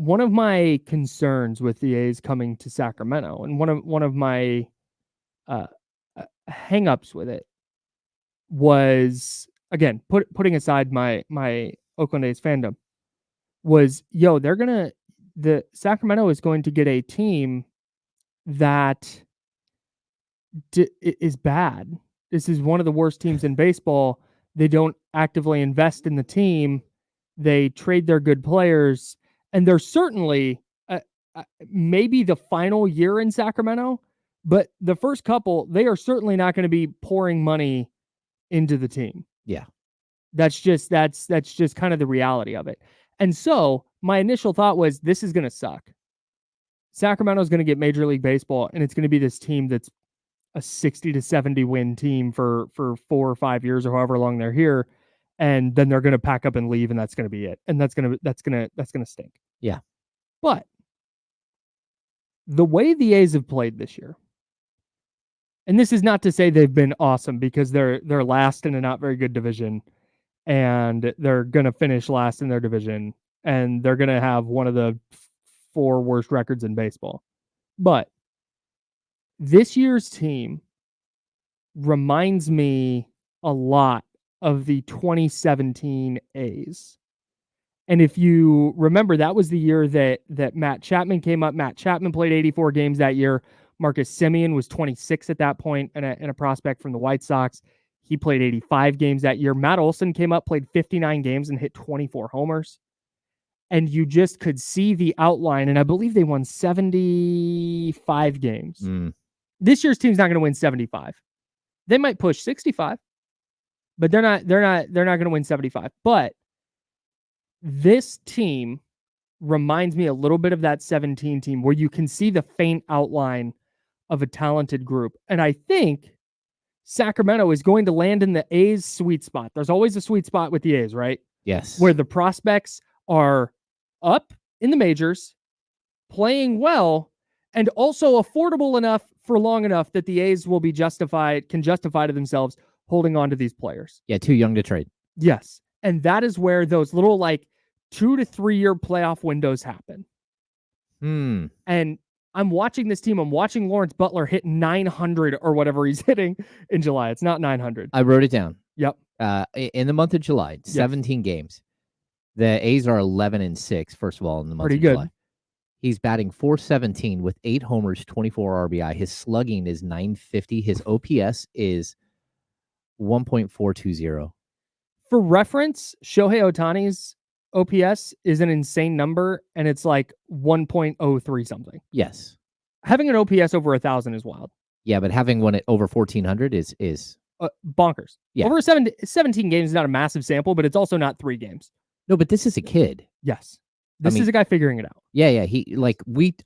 one of my concerns with the A's coming to Sacramento, and one of my hang-ups with it was, again, putting aside my Oakland A's fandom, was, the Sacramento is going to get a team that is bad. This is one of the worst teams in baseball. They don't actively invest in the team. They trade their good players, and they're certainly maybe the final year in Sacramento, but the first couple, they are certainly not going to be pouring money into the team. Yeah. That's just kind of the reality of it. And so my initial thought was, this is going to suck. Sacramento is going to get Major League Baseball, and it's going to be this team that's a 60 to 70 win team for 4 or 5 years or however long they're here, and then they're going to pack up and leave, and that's going to be it. And that's going to stink. Yeah. But the way the A's have played this year, and this is not to say they've been awesome, because they're last in a not very good division, and they're going to finish last in their division, and they're going to have one of the 4 worst records in baseball. But this year's team reminds me a lot of the 2017 A's. And if you remember, that was the year that Matt Chapman came up. Matt Chapman played 84 games that year. Marcus Semien was 26 at that point, and a prospect from the White Sox. He played 85 games that year. Matt Olson came up, played 59 games, and hit 24 homers. And you just could see the outline, and I believe they won 75 games. This year's team's not going to win 75. They might push 65, but they're not going to win 75. But this team reminds me a little bit of that 17 team, where you can see the faint outline of a talented group. And I think Sacramento is going to land in the A's sweet spot. There's always a sweet spot with the A's, right? Yes. Where the prospects are up in the majors, playing well, and also affordable enough for long enough that the A's will be can justify to themselves holding on to these players. Yeah, too young to trade. Yes. And that is where those little 2 to 3 year playoff windows happen. And I'm watching this team. I'm watching Lawrence Butler hit 900 or whatever he's hitting in July. It's not 900. I wrote it down. Yep. In the month of July, 17 games. The A's are 11-6, first of all, in the month of July. He's batting .417 with 8 homers, 24 RBI. His slugging is .950. His OPS is 1.420. For reference, Shohei Ohtani's OPS is an insane number, and it's 1.03 something. Yes. Having an OPS over 1,000 is wild. Yeah, but having one at over 1,400 is bonkers. Yeah. Over 17 games is not a massive sample, but it's also not 3 games. No, but this is a kid. Yes. This is a guy figuring it out. Yeah.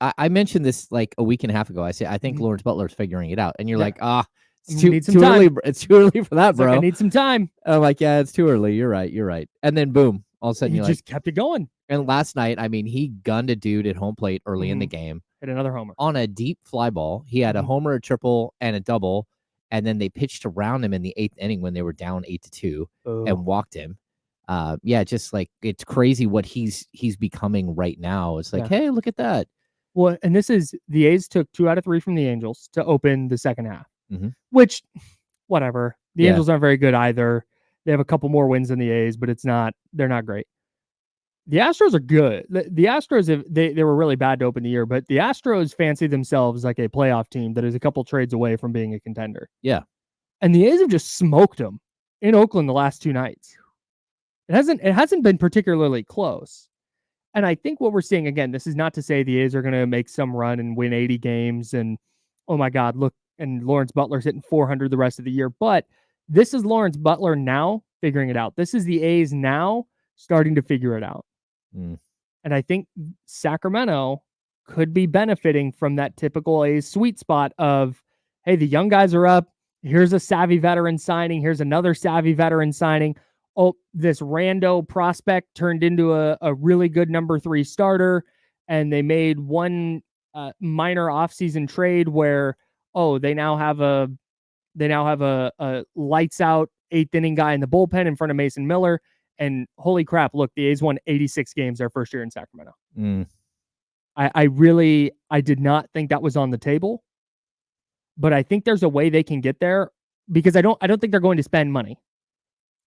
I mentioned this a week and a half ago. I think Lawrence Butler's figuring it out. And you're it's too early. It's too early for that, bro. I need some time. I'm yeah, it's too early. You're right. And then boom, all of a sudden he just kept it going. And last night, he gunned a dude at home plate early in the game. Hit another homer. On a deep fly ball. He had a homer, a triple, and a double. And then they pitched around him in the 8th inning when they were down 8-2 and walked him. It's crazy what he's becoming right now. It's hey, look at that. Well, and this is, the A's took 2 out of 3 from the Angels to open the second half, which, whatever. The Angels aren't very good either. They have a couple more wins than the A's, but they're not great. The Astros are good. The Astros, they were really bad to open the year, but the Astros fancy themselves like a playoff team that is a couple trades away from being a contender. Yeah. And the A's have just smoked them in Oakland the last 2 nights. It hasn't been particularly close. And I think what we're seeing, again, this is not to say the A's are going to make some run and win 80 games and, oh my God, look, and Lawrence Butler's hitting 400 the rest of the year. But this is Lawrence Butler now figuring it out. This is the A's now starting to figure it out. And I think Sacramento could be benefiting from that typical A's sweet spot of, hey, the young guys are up. Here's a savvy veteran signing. Here's another savvy veteran signing. Oh, this rando prospect turned into a really good number 3 starter, and they made one minor offseason trade where, they now have a lights out 8th inning guy in the bullpen in front of Mason Miller. And holy crap, look, the A's won 86 games their first year in Sacramento. I did not think that was on the table, but I think there's a way they can get there because I don't think they're going to spend money.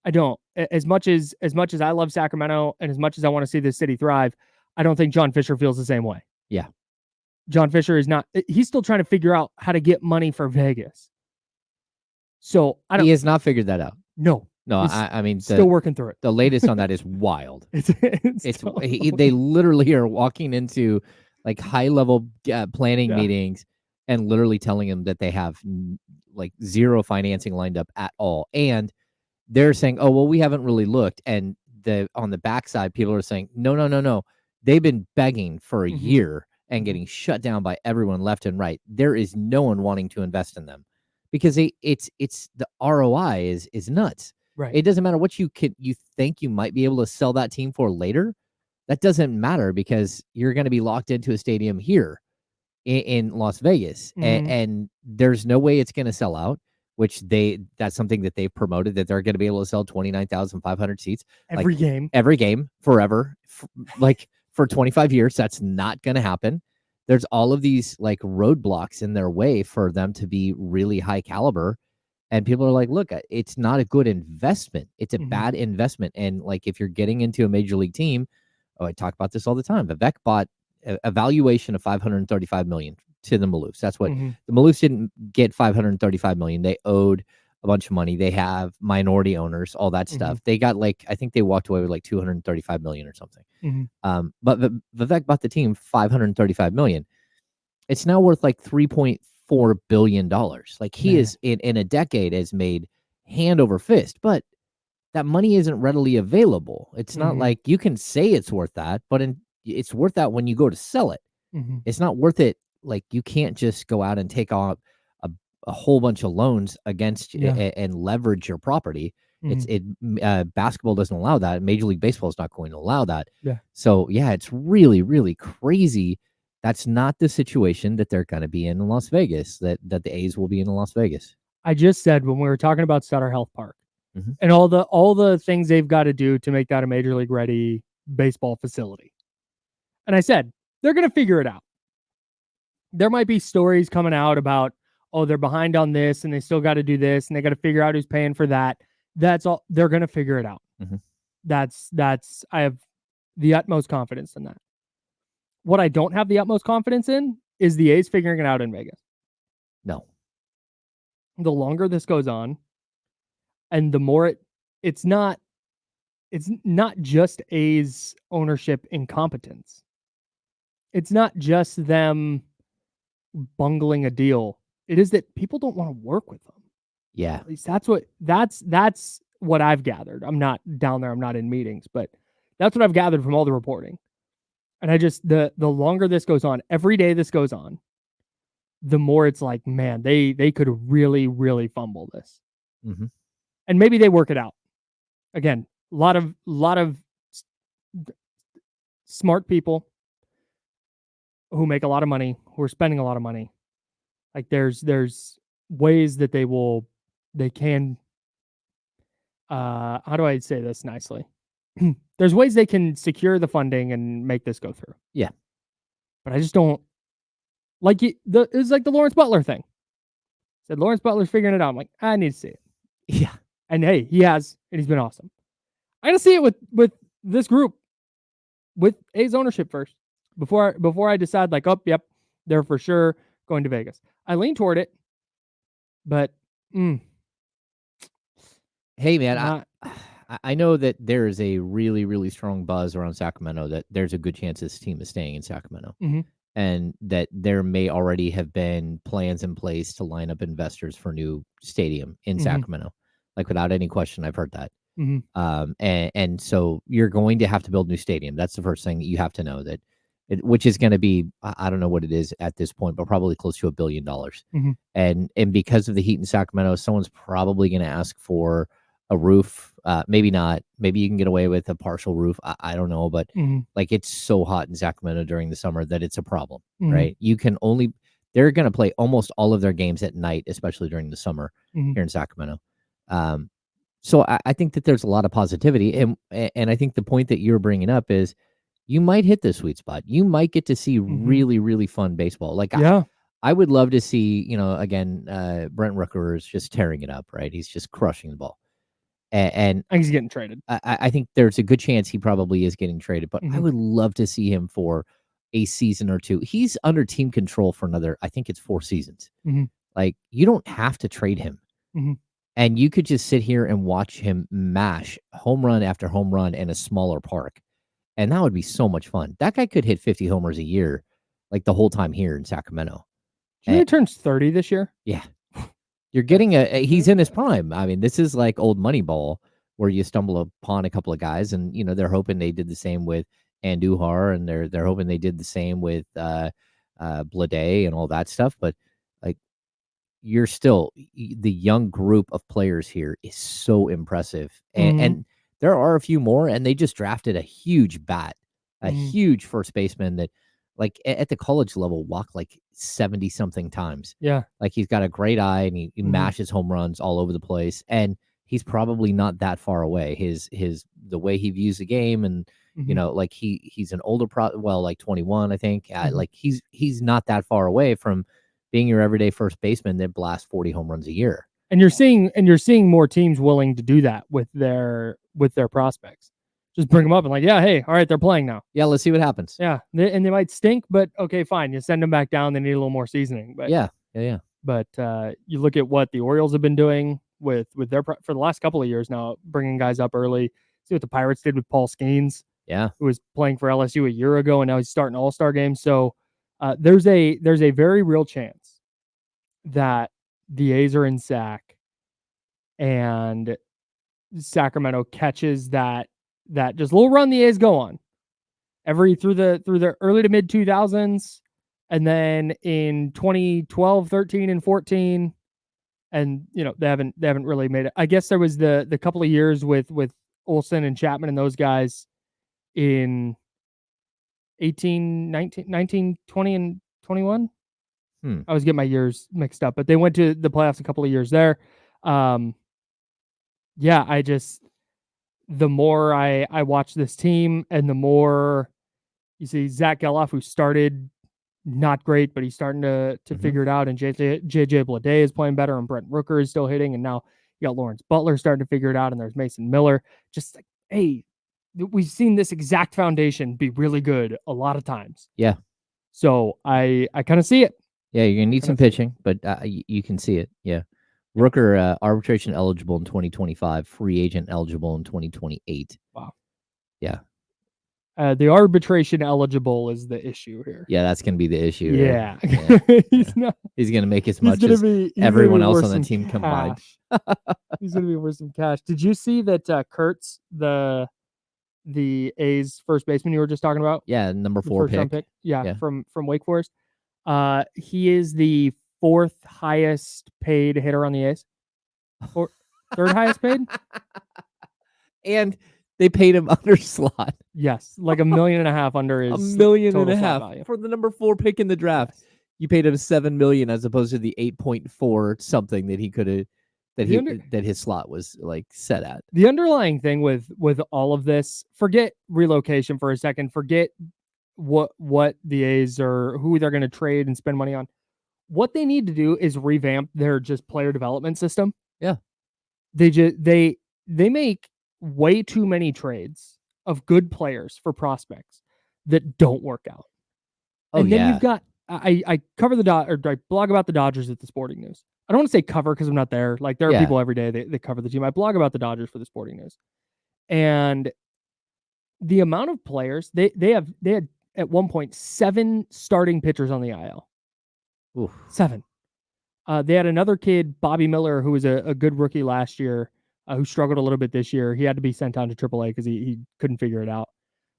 I don't. As much as I love Sacramento and as much as I want to see this city thrive, I don't think John Fisher feels the same way. Yeah. John Fisher is not. He's still trying to figure out how to get money for Vegas. So He has not figured that out. No. I mean, still working through it. The latest on that is wild. They They literally are walking into like high level planning meetings and literally telling him that they have like zero financing lined up at all, and they're saying, "Oh well, we haven't really looked." And on the backside, people are saying, "No. They've been begging for a year and getting shut down by everyone left and right. There is no one wanting to invest in them because it's the ROI is nuts." Right. It doesn't matter what you think you might be able to sell that team for later. That doesn't matter because you're going to be locked into a stadium here in Las Vegas, and there's no way it's going to sell out. Which that's something that they've promoted, that they're going to be able to sell 29,500 seats every game forever, like for 25 years. That's not going to happen. There's all of these like roadblocks in their way for them to be really high caliber. And people are like, look, it's not a good investment. It's a bad investment. And like, if you're getting into a major league team, I talk about this all the time. Vivek bought a valuation of $535 million to the Maloofs. That's what the Maloofs didn't get. $535 million. They owed a bunch of money. They have minority owners, all that stuff. They got like, I think they walked away with like $235 million or something. But Vivek bought the team $535 million. It's now worth like $3.4 billion. Like he is in a decade has made hand over fist, but that money isn't readily available. It's not like you can say it's worth that, but it's worth that when you go to sell it. It's not worth it. Like you can't just go out and take on a whole bunch of loans against and leverage your property. Basketball doesn't allow that. Major League Baseball is not going to allow that. So it's really, really crazy. That's not the situation that they're going to be in Las Vegas, that the A's will be in Las Vegas. I just said when we were talking about Sutter Health Park and all the things they've got to do to make that a major league ready baseball facility. And I said, they're going to figure it out. There might be stories coming out about, oh, they're behind on this and they still got to do this and they got to figure out who's paying for that. That's all. They're going to figure it out. I have the utmost confidence in that. What I don't have the utmost confidence in is the A's figuring it out in Vegas. No. The longer this goes on and the more it's not just A's ownership incompetence. It's not just them bungling a deal. It is that people don't want to work with them. Yeah. At least that's what I've gathered. I'm not down there. I'm not in meetings, but that's what I've gathered from all the reporting. And I just, the longer this goes on, every day this goes on, the more it's like, man, they could really, really fumble this. And maybe they work it out. Again, a lot of smart people who make a lot of money, who are spending a lot of money. Like there's ways that they can, how do I say this nicely? There's ways they can secure the funding and make this go through. Yeah. But I just don't like it. It's like the Lawrence Butler thing. Said Lawrence Butler's figuring it out. I'm like, I need to see it. Yeah. And hey, he has, and he's been awesome. I gotta see it with this group, with A's ownership first. Before I decide like, oh, yep, they're for sure going to Vegas. I lean toward it, but hey man, I know that there is a really, really strong buzz around Sacramento that there's a good chance this team is staying in Sacramento. And that there may already have been plans in place to line up investors for new stadium in Sacramento. Like without any question, I've heard that. And so you're going to have to build a new stadium. That's the first thing that you have to know, that which is going to be, I don't know what it is at this point, but probably close to $1 billion. And because of the heat in Sacramento, someone's probably going to ask for a roof. Maybe not. Maybe you can get away with a partial roof. I don't know, but like it's so hot in Sacramento during the summer that it's a problem, right? They're going to play almost all of their games at night, especially during the summer here in Sacramento. So I think that there's a lot of positivity, and I think the point that you're bringing up is, you might hit the sweet spot. You might get to see Mhm. really, really fun baseball. Like Yeah. I would love to see, again, Brent Rooker is just tearing it up, right? He's just crushing the ball. And I think he's getting traded. I think there's a good chance he probably is getting traded, but I Mhm. would love to see him for a season or two. He's under team control for another, I think it's 4 seasons. Mhm. Like, you don't have to trade him. Mhm. And you could just sit here and watch him mash home run after home run in a smaller park. And that would be so much fun. That guy could hit 50 homers a year, like the whole time here in Sacramento. Do you know he turns 30 this year? Yeah. You're getting he's Mhm. in his prime. I mean, this is like old Moneyball where you stumble upon a couple of guys and they're hoping they did the same with Andujar and they're hoping they did the same with Blade and all that stuff. But like you're still the young group of players here is so impressive. Mhm. And there are a few more, and they just drafted a huge bat, a Mhm. huge first baseman that like at the college level walked like 70 something times. Yeah. Like he's got a great eye and he Mhm. mashes home runs all over the place. And he's probably not that far away. His the way he views the game and Mhm. like he's an older like 21, I think. Mhm. Like he's not that far away from being your everyday first baseman that blasts 40 home runs a year. And you're seeing more teams willing to do that with their prospects. Just bring them up and like, yeah, hey, all right, they're playing now. Yeah, let's see what happens. Yeah, and they might stink, but okay, fine. You send them back down. They need a little more seasoning. But Yeah. But you look at what the Orioles have been doing with their for the last couple of years now, bringing guys up early. See what the Pirates did with Paul Skeens, Yeah. who was playing for LSU a year ago, and now he's starting All-Star games. So there's a very real chance that the A's are in Sac and Sacramento catches that just little run the A's go on through the early to mid 2000s, and then in 2012, 13, and 14. And they haven't really made it. I guess there was the couple of years with Olsen and Chapman and those guys in 18, 19, 19, 20, and 21. I was getting my years mixed up, but they went to the playoffs a couple of years there. Yeah, the more I watch this team and the more you see Zach Geloff, who started not great, but he's starting to figure it out. And JJ Blade is playing better, and Brent Rooker is still hitting. And now you got Lawrence Butler starting to figure it out, and there's Mason Miller. Just like, hey, we've seen this exact foundation be really good a lot of times. Yeah. So I kind of see it. Yeah, you're gonna need some pitching, but you can see it. Yeah. Rooker arbitration eligible in 2025, free agent eligible in 2028. Wow. Yeah. The arbitration eligible is the issue here. Yeah, that's gonna be the issue. Yeah. He's gonna make as much as everyone else on the team combined. He's gonna be worth some cash. Did you see that Kurtz, the A's first baseman you were just talking about? Yeah, number 4 first round pick. Yeah, from Wake Forest. He is the 4th highest paid hitter on the A's. Or 3rd highest paid? And they paid him under slot. Yes, like $1.5 million under his $1.5 million value. for the number 4 pick in the draft. Yes. You paid him $7 million as opposed to the 8.4 something that he could have that his slot was like set at. The underlying thing with all of this, forget relocation for a second, forget what the A's or who they're going to trade and spend money on. What they need to do is revamp their just player development system. Yeah. They make way too many trades of good players for prospects that don't work out. And then you've got I cover I blog about the Dodgers at the Sporting News. I don't want to say cover because I'm not there. Like there are people every day that cover the team. I blog about the Dodgers for the Sporting News. And the amount of players they had at one point 7 starting pitchers on the IL. Oof. 7. They had another kid, Bobby Miller, who was a good rookie last year, who struggled a little bit this year. He had to be sent down to AAA because he couldn't figure it out.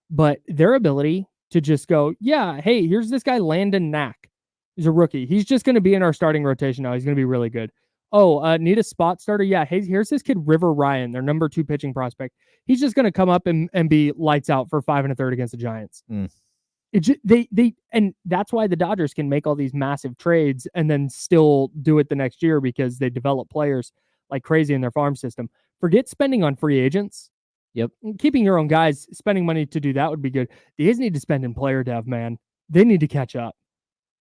But their ability to just go, yeah, hey, here's this guy, Landon Knack. He's a rookie. He's just going to be in our starting rotation now. He's going to be really good. Oh, need a spot starter? Yeah, hey, here's this kid, River Ryan, their number 2 pitching prospect. He's just going to come up and be lights out for 5 1/3 against the Giants. And that's why the Dodgers can make all these massive trades and then still do it the next year because they develop players like crazy in their farm system. Forget spending on free agents. Yep. Keeping your own guys, spending money to do that would be good. The A's need to spend in player dev, man. They need to catch up.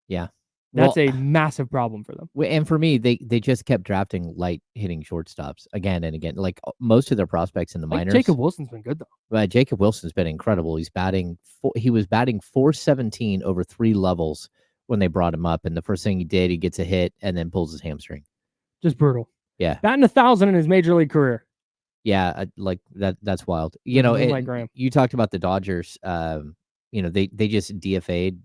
Yeah. That's a massive problem for them. And for me, they just kept drafting light hitting shortstops again and again. Like most of their prospects in the minors. Jacob Wilson's been good though. Jacob Wilson's been incredible. He was batting 417 over 3 levels when they brought him up, and the first thing he did, he gets a hit and then pulls his hamstring. Just brutal. Yeah, batting 1,000 in his major league career. Yeah, like that. That's wild. You know, you talked about the Dodgers. You know, they just DFA'd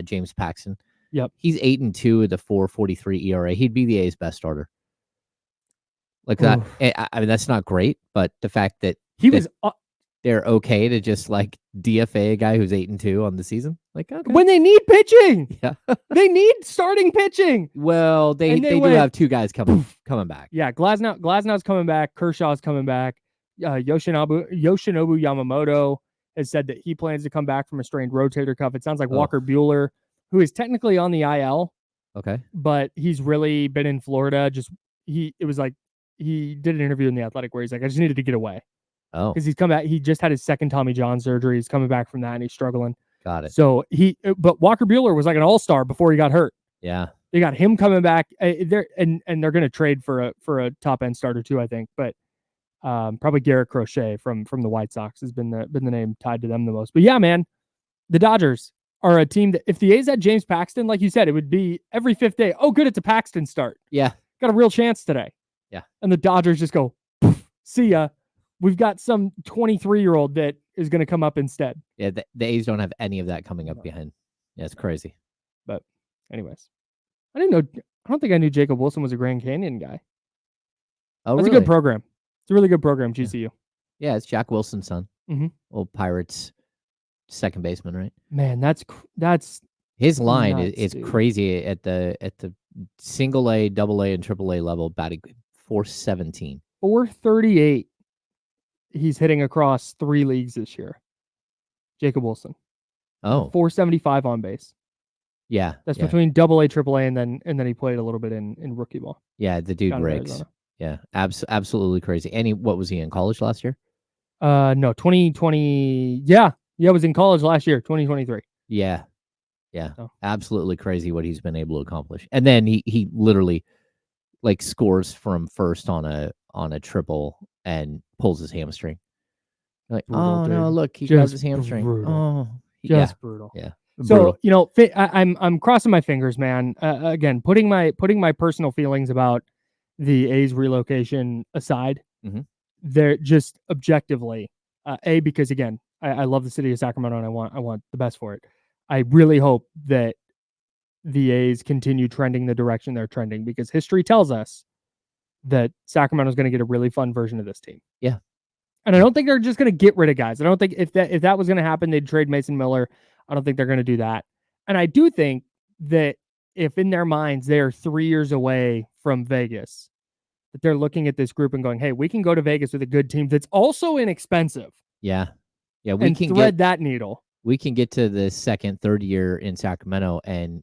James Paxton. Yep. He's 8-2 with a 4.43 ERA. He'd be the A's best starter. Like that. I mean, that's not great, but the fact that they're okay to just like DFA a guy who's 8-2 on the season, like okay. When they need pitching, yeah, they need starting pitching. Well, they do have 2 guys coming back. Yeah, Glasnow's coming back. Kershaw's coming back. Yoshinobu Yamamoto has said that he plans to come back from a strained rotator cuff. It sounds like Walker Buehler, who is technically on the IL. Okay. But he's really been in Florida. It was like he did an interview in The Athletic where he's like, I just needed to get away. Oh. Because he's come back. He just had his second Tommy John surgery. He's coming back from that and he's struggling. Got it. So but Walker Buehler was like an all-star before he got hurt. Yeah. They got him coming back. They're going to trade for a top end starter too, I think. But probably Garrett Crochet from the White Sox has been the name tied to them the most. But yeah, man, the Dodgers are a team that if the A's had James Paxton, like you said, it would be every 5th day. Oh, good, it's a Paxton start. Yeah. Got a real chance today. Yeah. And the Dodgers just go, see ya. We've got some 23-year-old that is going to come up instead. Yeah, the A's don't have any of that coming up behind. Yeah, it's crazy. But anyways, I don't think I knew Jacob Wilson was a Grand Canyon guy. Oh, That's really? a good program. It's a really good program, GCU. Yeah, it's Jack Wilson's son. Mm-hmm. Old Pirates second baseman, right? Man, that's his line nuts, is dude. crazy at the single A, double A, and triple A level, batting 417. 438. He's hitting across 3 leagues this year. Jacob Wilson. Oh. 475 on base. Yeah. That's between double A, triple A, and then he played a little bit in rookie ball. Yeah, the dude breaks. Yeah, absolutely crazy. And what was he in college last year? No, 2020. Yeah, was in college last year, 2023. Yeah. Absolutely crazy what he's been able to accomplish. And then he literally like scores from first on a triple and pulls his hamstring. Like, brutal, dude. No, look, he got his hamstring. Brutal. Oh, just brutal. Yeah. So brutal. I'm crossing my fingers, man. Again, putting my personal feelings about the A's relocation aside, they're just objectively, because again, I love the city of Sacramento and I want the best for it. I really hope that the A's continue trending the direction they're trending because history tells us that Sacramento is going to get a really fun version of this team. Yeah. And I don't think they're just going to get rid of guys. I don't think if that was going to happen, they'd trade Mason Miller. I don't think they're going to do that. And I do think that if in their minds they are 3 years away from Vegas, that they're looking at this group and going, hey, we can go to Vegas with a good team that's also inexpensive. Yeah. Yeah. We can thread that needle. We can get to the second, third year in Sacramento and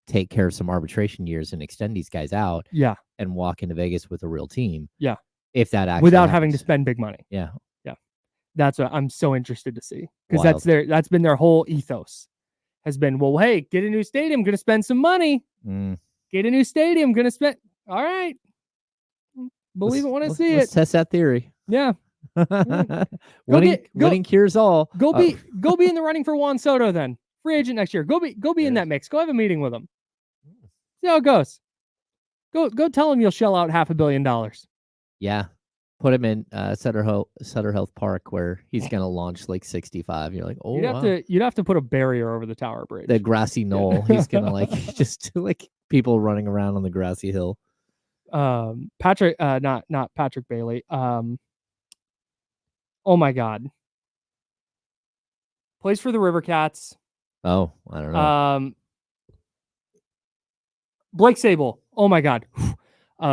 take care of some arbitration years and extend these guys out. Yeah. And walk into Vegas with a real team. Yeah. If that actually without happens. Having to spend big money. Yeah. Yeah. That's what I'm so interested to see. Because that's been their whole ethos has been, well, hey, get a new stadium, gonna spend some money. Get a new stadium, gonna spend all right. Believe it when I see it. Let's test that theory. Yeah. Winning cures all. Go be in the running for Juan Soto then. Free agent next year. Go be in that mix. Go have a meeting with him. See how it goes. Go tell him you'll shell out $500 million. Yeah. Put him in Sutter Health Park where he's gonna launch like 65. You're like, oh, you'd have to put a barrier over the Tower Bridge. The grassy knoll. He's gonna like just like people running around on the grassy hill. Patrick, not Patrick Bailey. Oh my God. Plays for the River Cats. Oh, I don't know. Blake Sable. Oh my God.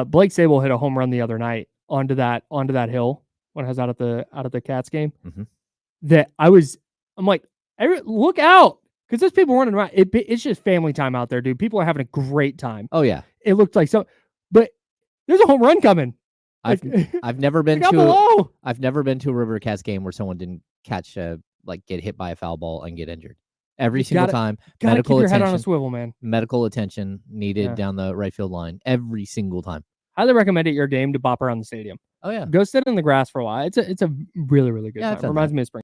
Blake Sable hit a home run the other night onto that hill when I was out at the Cats game. That I'm like, look out. Because there's people running around. It's just family time out there, dude. People are having a great time. Oh yeah. It looked like so, but there's a home run coming. I've never been got to below. I've never been to a River Cats game where someone didn't catch get hit by a foul ball and get injured. Every single time, Gotta medical keep your head on a attention, swivel, man. medical attention needed Yeah. down the right field line every single time. Highly recommend it your game to bop around the stadium. Oh yeah. Go sit in the grass for a while. It's a really, really good Yeah, I've time. done Reminds that. me of spring.